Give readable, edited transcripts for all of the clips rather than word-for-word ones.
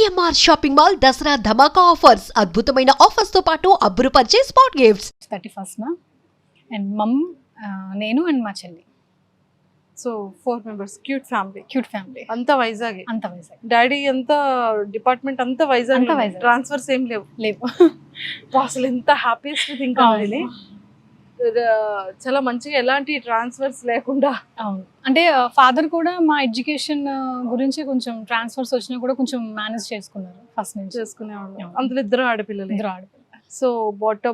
CMR shopping mall Dasara ధమాకా offers అద్భుతమైన offers తో పాటు అబ్బురుపరిచే స్పాట్ గిఫ్ట్స్ 31st అండ్ మమ్ నేను అండ్ మా చెల్లి. సో 4 మెంబర్స్ క్యూట్ ఫ్యామిలీ అంత వైజాగ్. డాడీ అంత డిపార్ట్మెంట్ అంత వైజాగ్. ట్రాన్స్ఫర్స్ ఏం లేవు. అసలు ఎంత హ్యాపీయెస్ట్ థింగ్ కావాలి. చాలా మంచిగా ఎలాంటి ట్రాన్స్ఫర్స్ లేకుండా. అవును, అంటే ఫాదర్ కూడా మా ఎడ్యుకేషన్ గురించి కొంచెం ట్రాన్స్ఫర్స్ వచ్చినా కూడా కొంచెం మేనేజ్ చేసుకున్నారు ఫస్ట్ నుంచి. చేసుకునేవాళ్ళు. అందులో ఇద్దరు ఆడపిల్లలు. So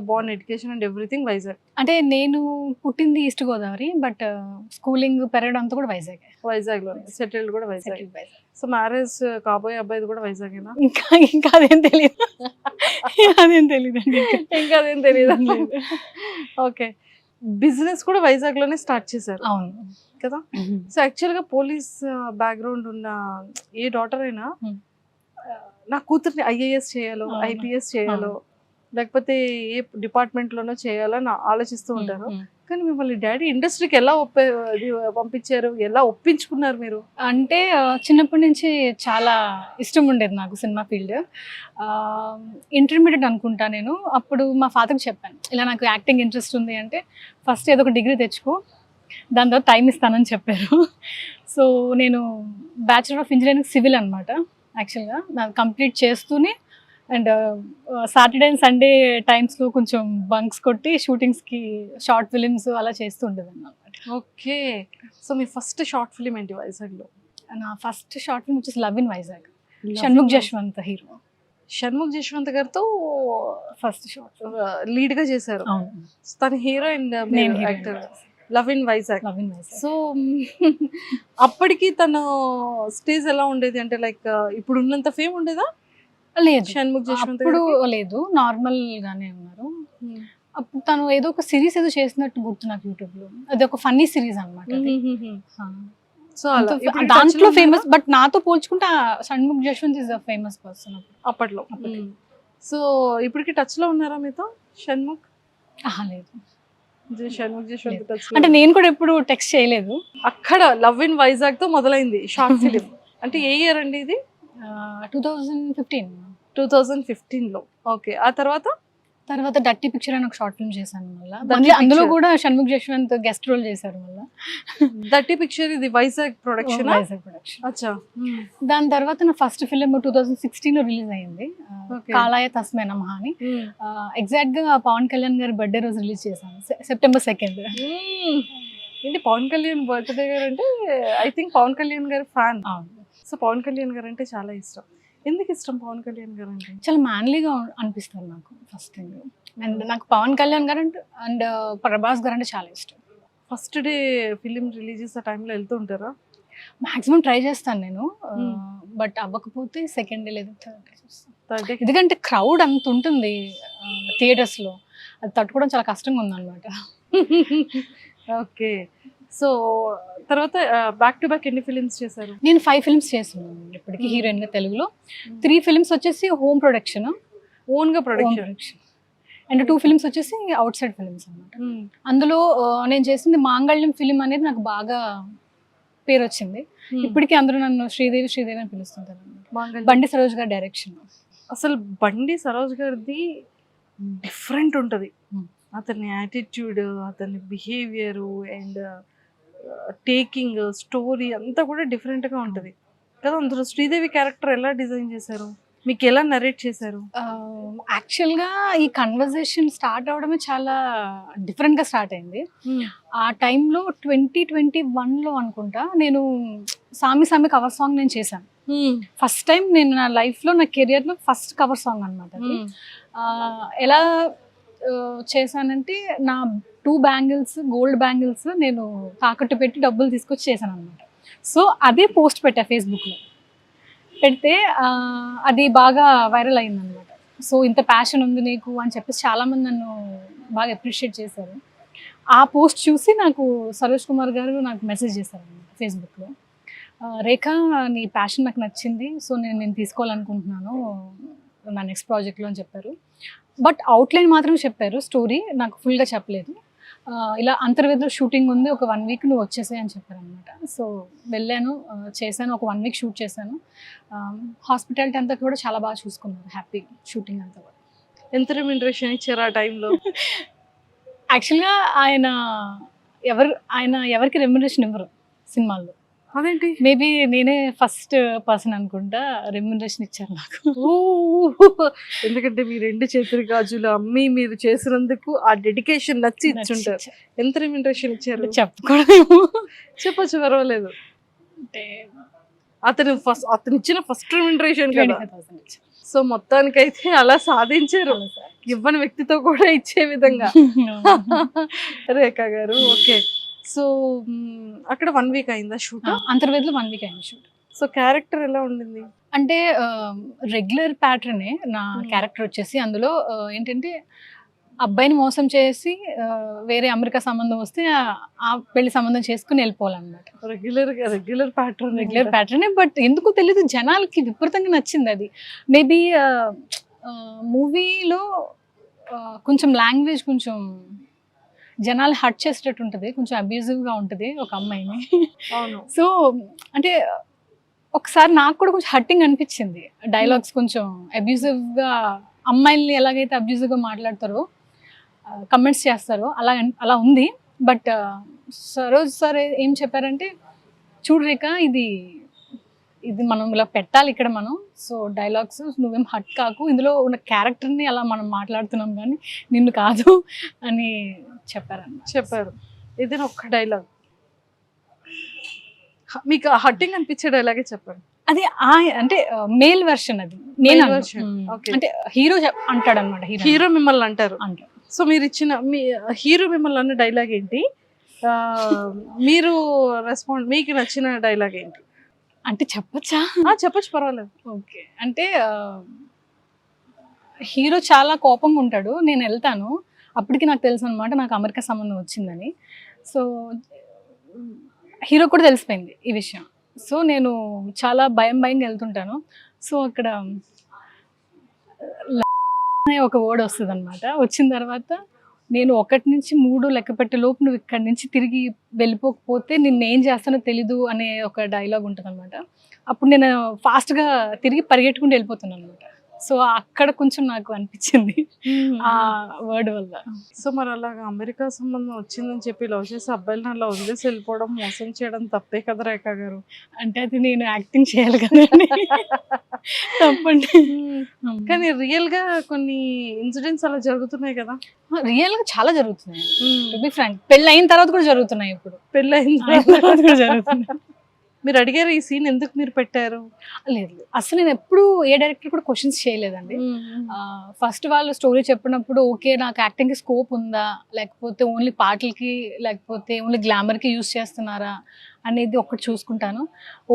Born education and everything Vizag. అంటే నేను పుట్టింది ఈస్ట్ గోదావరి, బట్ స్కూలింగ్ పెరగడం అంతా కూడా వైజాగ్ లో సెటిల్డ్ కూడా వైజాగ్. సో మ్యారేజ్ కాబోయే అబ్బాయిది కూడా వైజాగేనా? ఇంకా అదేం తెలియదు. ఇంకా అదేం తెలియదు. ఓకే, బిజినెస్ కూడా వైజాగ్ లోనే స్టార్ట్ చేశారు. అవును కదా. సో యాక్చువల్ గా పోలీస్ బ్యాక్గ్రౌండ్ ఉన్న ఏ డాటర్ అయినా నా కూతుర్ని ఐఏఎస్ చేయాలో, ఐపీఎస్ చేయాలో, లేకపోతే ఏ డిపార్ట్మెంట్ లోనో చేయాలని ఆలోచిస్తూ ఉంటారు. కానీ మిమ్మల్ని డాడీ ఇండస్ట్రీకి ఎలా పంపించారు, ఎలా ఒప్పించుకున్నారు మీరు? అంటే చిన్నప్పటి నుంచి చాలా ఇష్టం ఉండేది నాకు సినిమా ఫీల్డ్. ఇంటర్మీడియట్ అనుకుంటా నేను. అప్పుడు మా ఫాదర్కి చెప్పాను, ఇలా నాకు యాక్టింగ్ ఇంట్రెస్ట్ ఉంది అంటే ఫస్ట్ ఏదో ఒక డిగ్రీ తెచ్చుకో, దాని తర్వాత టైం ఇస్తానని చెప్పారు. సో నేను బ్యాచులర్ ఆఫ్ ఇంజనీరింగ్ సివిల్ అనమాట. యాక్చువల్గా నాకు కంప్లీట్ చేస్తూనే అండ్ సాటర్డే అండ్ సండే టైమ్స్లో కొంచెం బంక్స్ కొట్టి షూటింగ్స్కి షార్ట్ ఫిలిమ్స్ అలా చేస్తూ ఉండేది అనమాట. ఓకే, సో మీ ఫస్ట్ షార్ట్ ఫిలిం ఏంటి వైజాగ్లో? నా ఫస్ట్ షార్ట్ ఫిల్మ్ వచ్చేసి love in Vizag. Shanmukh Jaswanth hero. Shanmukh Jaswanth గారితో ఫస్ట్ షార్ట్ లీడ్ గా చేశారు. తన హీరో అండ్ నేను actor. Love in Vizag. So అప్పటికి తన స్టేజ్ ఎలా ఉండేది? అంటే లైక్ ఇప్పుడు ఉన్నంత ఫేమ్ ఉండేదా? లేదు, షణ్ముఖ్ జశ్వంత్ ఇప్పుడు లేదు, నార్మల్ గానే ఉన్నారు. అప్పుడు తను ఏదో ఒక సిరీస్ ఏదో చేసినట్టు గుర్తు నాకు యూట్యూబ్ లో. అది ఒక ఫన్నీ సిరీస్ అనమాట. సో దాంట్లో ఫేమస్, బట్ నాతో పోల్చుకుంటే Shanmukh Jaswanth is a famous person అప్పట్లో. సో ఇప్పటికి టచ్ లో ఉన్నారా మీతో షణ్ముఖ్? లేదు, షణ్ముఖ్ జశ్వంత్ అంటే నేను కూడా ఎప్పుడు టెక్స్ట్ చేయలేదు. అక్కడ లవ్ ఇన్ వైజాగ్ తో మొదలైంది షార్ట్ ఫిలిం. అంటే ఏ ఇయర్ అండి ఇది? 2015 లో. ఓకే, ఆ తర్వాత డర్టీ పిక్చర్ అని ఒక షార్ట్ ఫిల్మ్ చేశాను. మళ్ళీ అందులో కూడా షణ్ముఖ్ జశ్వంత్ గెస్ట్ రోల్ చేశారు. మళ్ళీ డర్టీ పిక్చర్ ఇది వైజాగ్ ప్రొడక్షన్. అచ్చా. దాని తర్వాత నా ఫస్ట్ ఫిల్మ్ 2016 లో రిలీజ్ అయింది, కాలాయ తస్మే నమః అని. ఎగ్జాక్ట్ గా పవన్ కళ్యాణ్ గారి బర్త్డే రోజు రిలీజ్ చేశాను, September 2nd. ఏంటి పవన్ కళ్యాణ్ బర్త్డే గారు అంటే? ఐ థింక్ పవన్ కళ్యాణ్ గారి ఫ్యాన్. సో పవన్ కళ్యాణ్ గారు అంటే చాలా ఇష్టం. ఎందుకు ఇష్టం పవన్ కళ్యాణ్ గారు అంటే? చాలా మ్యాన్లీగా అనిపిస్తారు నాకు ఫస్ట్ థింగ్. అండ్ నాకు పవన్ కళ్యాణ్ గారు అండ్ ప్రభాస్ గారు అంటే చాలా ఇష్టం. ఫస్ట్ డే ఫిలిం రిలీజ్ చేసే టైంలో వెళ్తూ ఉంటారా? మాక్సిమం ట్రై చేస్తాను నేను, బట్ అవ్వకపోతే సెకండ్ డే లేదు థర్డ్ డే. ఎందుకంటే క్రౌడ్ అంత ఉంటుంది థియేటర్స్లో, అది తట్టుకోవడం చాలా కష్టంగా ఉందన్నమాట. ఓకే, సో తర్వాత బ్యాక్ టు బ్యాక్ ఎన్ని ఫిలిమ్స్ చేశారు? నేను 5 ఫిల్మ్స్ చేస్తున్నాను ఇప్పటికి హీరోయిన్ గా తెలుగులో. 3 ఫిల్మ్స్ వచ్చేసి హోమ్ ప్రొడక్షన్, ఓన్ గా ప్రొడక్షన్. అండ్ 2 ఫిల్మ్స్ వచ్చేసి అవుట్ సైడ్ ఫిల్మ్స్ అనమాట. అందులో నేను చేసింది మాంగళ్యం ఫిలిం అనేది నాకు బాగా పేరు వచ్చింది. ఇప్పటికీ అందరూ నన్ను శ్రీదేవి అని పిలుస్తుంటారు. బండి సరోజ్ గారి డైరెక్షన్. అసలు బండి సరోజ్ గారిది డిఫరెంట్ ఉంటుంది. అతని యాటిట్యూడ్, అతని బిహేవియర్ అండ్ టేకింగ్ స్టోరీ అంతా కూడా డిఫరెంట్గా ఉంటుంది కదా. అందులో శ్రీదేవి క్యారెక్టర్ ఎలా డిజైన్ చేశారు, మీకు ఎలా నరేట్ చేశారు? యాక్చువల్గా ఈ కన్వర్జేషన్ స్టార్ట్ అవడమే చాలా డిఫరెంట్గా స్టార్ట్ అయింది. ఆ టైంలో 2021లో అనుకుంటా నేను సామి కవర్ సాంగ్ నేను చేశాను. ఫస్ట్ టైం నేను నా లైఫ్లో, నా కెరియర్లో ఫస్ట్ కవర్ సాంగ్ అనమాట. ఎలా చేశానంటే నా 2 బ్యాంగిల్స్, గోల్డ్ బ్యాంగిల్స్ నేను తాకట్టు పెట్టి డబ్బులు తీసుకొచ్చి చేశాను అనమాట. సో అదే పోస్ట్ పెట్టా ఫేస్బుక్లో. పెడితే అది బాగా వైరల్ అయిందనమాట. సో ఇంత ప్యాషన్ ఉంది నీకు అని చెప్పేసి చాలామంది నన్ను బాగా అప్రిషియేట్ చేశారు. ఆ పోస్ట్ చూసి నాకు సరోజ్ కుమార్ గారు నాకు మెసేజ్ చేశారు అనమాట ఫేస్బుక్లో. రేఖ, నీ ప్యాషన్ నాకు నచ్చింది, సో నేను తీసుకోవాలనుకుంటున్నాను నా నెక్స్ట్ ప్రాజెక్ట్లో అని చెప్పారు. బట్ అవుట్లైన్ మాత్రం చెప్పారు, స్టోరీ నాకు ఫుల్గా చెప్పలేదు. ఇలా అంతర్వేదిలో షూటింగ్ ఉంది, ఒక 1 వీక్ నువ్వు వచ్చేసాయి అని చెప్పారనమాట. సో వెళ్ళాను, చేశాను, ఒక 1 వీక్ షూట్ చేశాను. హాస్పిటాలిటీ అంతా కూడా చాలా బాగా చూసుకున్నారు, హ్యాపీ షూటింగ్ అంతా కూడా. ఎంత రెమ్యునరేషన్ ఇచ్చారు ఆ టైంలో? యాక్చువల్గా ఆయన ఎవరికి రెమ్యునరేషన్ ఇవ్వరు సినిమాల్లో. అదేంటి? మేబీ నేనే ఫస్ట్ పర్సన్ అనుకుంటా రెమ్యునరేషన్ ఇచ్చారు నాకు. ఎందుకంటే మీ 2 చేతుల గాజులు అమ్మి మీరు చేసినందుకు ఆ డెడికేషన్ నచ్చి ఇచ్చుంటారు. ఎంత రెమ్యునరేషన్ ఇచ్చారు? చెప్పకూడదేమో. చెప్పచ్చు, పర్వాలేదు. అంటే అతను ఇచ్చిన ఫస్ట్ రెమ్యునరేషన్ కదా. 25,000 ఇచ్చారు. సో మొత్తానికైతే అలా సాధించారు, ఇవ్వని వ్యక్తితో కూడా ఇచ్చే విధంగా. రేఖా గారు, ఓకే. సో అక్కడ 1 వీక్ అయిందా షూట్? అంతర్వేదిలో 1 వీక్ అయింది షూట్. సో క్యారెక్టర్ ఎలా ఉండింది? అంటే రెగ్యులర్ ప్యాటర్నే నా క్యారెక్టర్ వచ్చేసి. అందులో ఏంటంటే అబ్బాయిని మోసం చేసి వేరే అమెరికా సంబంధం వస్తే ఆ పెళ్లి సంబంధం చేసుకుని వెళ్ళిపోవాలన్నమాట. రెగ్యులర్ ప్యాటర్నే. బట్ ఎందుకో తెలీదు, జనాలకి విపరీతంగా నచ్చింది అది. మేబీ మూవీలో కొంచెం లాంగ్వేజ్ కొంచెం జనాలు హర్ట్ చేసేటట్టు ఉంటుంది, కొంచెం అబ్యూజివ్గా ఉంటుంది ఒక అమ్మాయిని. అవును. సో అంటే ఒకసారి నాకు కూడా కొంచెం హర్టింగ్ అనిపించింది. డైలాగ్స్ కొంచెం అబ్యూజివ్గా, అమ్మాయిల్ని ఎలాగైతే అబ్యూజివ్గా మాట్లాడతారో, కమెంట్స్ చేస్తారో అలా ఉంది. బట్ సరోజ్ సార్ ఏం చెప్పారంటే, చూడు రేఖ, ఇది మనం ఇలా పెట్టాలి ఇక్కడ మనం. సో డైలాగ్స్ నువ్వేం హట్ కాకు, ఇందులో ఉన్న క్యారెక్టర్ని అలా మనం మాట్లాడుతున్నాం కానీ నిన్ను కాదు అని చెప్పారు. ఏదైనా ఒక్క డైలాగ్ మీకు హట్టింగ్ అనిపించే డైలాగే చెప్పండి. అది అంటే మేల్ వెర్షన్ అది. నేను అంటే హీరో అంటాడు అనమాట. హీరో మిమ్మల్ని అంటారు. సో మీరు ఇచ్చిన మీ హీరో మిమ్మల్ని అన్న డైలాగ్ ఏంటి? మీరు మీకు నచ్చిన డైలాగ్ ఏంటి అంటే చెప్పచ్చా? చెప్పచ్చు, పర్వాలేదు. ఓకే. అంటే హీరో చాలా కోపంగా ఉంటాడు, నేను వెళ్తాను, అప్పటికి నాకు తెలుసు అనమాట నాకు అమెరికా సంబంధం వచ్చిందని. సో హీరో కూడా తెలిసిపోయింది ఈ విషయం. సో నేను చాలా భయంగా వెళ్తుంటాను. సో అక్కడ ఒక వర్డ్ వస్తుంది అనమాట. వచ్చిన తర్వాత నేను 1 నుంచి 3 లెక్క పెట్టే లోపు నువ్వు ఇక్కడి నుంచి తిరిగి వెళ్ళిపోకపోతే నిన్ను ఏం చేస్తానో తెలీదు అనే ఒక డైలాగ్ ఉంటుంది అనమాట. అప్పుడు నేను ఫాస్ట్గా తిరిగి పరిగెట్టుకుంటూ వెళ్ళిపోతున్నాను అనమాట. సో అక్కడ కొంచెం నాకు అనిపించింది ఆ వర్డ్ వల్ల. సో మరి అలాగా అమెరికా సంబంధం వచ్చిందని చెప్పి లవ్ చేసి అబ్బాయిలను అలా వదిలేసి వెళ్ళిపోవడం, మోసం చేయడం తప్పే కదా రేఖా గారు? అంటే అది నేను యాక్టింగ్ చేయాలి కదా, తప్పండి. కానీ రియల్ గా కొన్ని ఇన్సిడెంట్స్ అలా జరుగుతున్నాయి కదా. రియల్ గా చాలా జరుగుతున్నాయి. టు బి ఫ్రాంక్, పెళ్ళి అయిన తర్వాత కూడా జరుగుతున్నాయి. ఇప్పుడు పెళ్ళి అయిన తర్వాత కూడా జరుగుతున్నాయి. మీరు అడిగారు ఈ సీన్ ఎందుకు మీరు పెట్టారు? లేదు, అసలు నేను ఎప్పుడు ఏ డైరెక్టర్ కూడా క్వశ్చన్స్ చేయలేదండి. ఫస్ట్ వాళ్ళు స్టోరీ చెప్పినప్పుడు ఓకే నాకు యాక్టింగ్కి స్కోప్ ఉందా, లేకపోతే ఓన్లీ పాటలకి, లేకపోతే ఓన్లీ గ్లామర్కి యూస్ చేస్తున్నారా అనేది ఒకటి చూసుకుంటాను.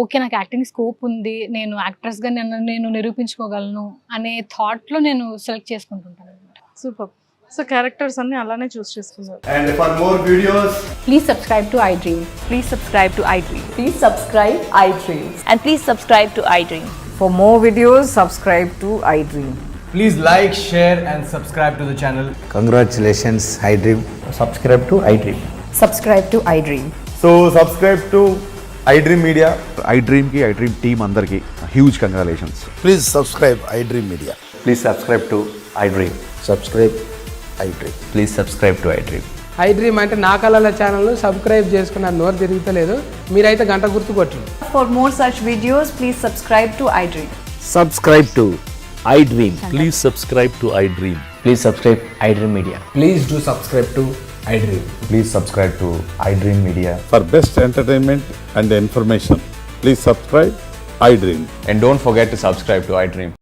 ఓకే నాకు యాక్టింగ్ స్కోప్ ఉంది, నేను యాక్ట్రెస్గా నేను నిరూపించుకోగలను అనే థాట్లో నేను సెలెక్ట్ చేసుకుంటుంటాను అనమాట. సూపర్. సో క్యారెక్టర్స్ అన్ని అలానే చూస్ చేసుకున్నారు. And for more videos, Please subscribe to iDream. Please subscribe to iDream. Please subscribe iDream. And please subscribe to iDream. For more videos, subscribe to iDream. please like, share and subscribe to the channel. Congratulations, iDream. Subscribe to iDream. Subscribe to iDream. So subscribe to iDream Media. iDream ki iDream team andarki huge congratulations. Please subscribe iDream Media. Please subscribe to iDream. Subscribe iDream. Please subscribe to iDream. iDream అంటే నా కళల ఛానల్ను subscribe చేసుకున్న నోరు తిరుగుతలేదు, మీరైతే గంట గుర్తు కొట్టండి. For more such videos, please subscribe to iDream. Subscribe to iDream. Please subscribe to iDream. Please subscribe iDream Media. Please do subscribe to iDream. Please subscribe to iDream Media. For best entertainment and information, please subscribe iDream. And don't forget to subscribe to iDream.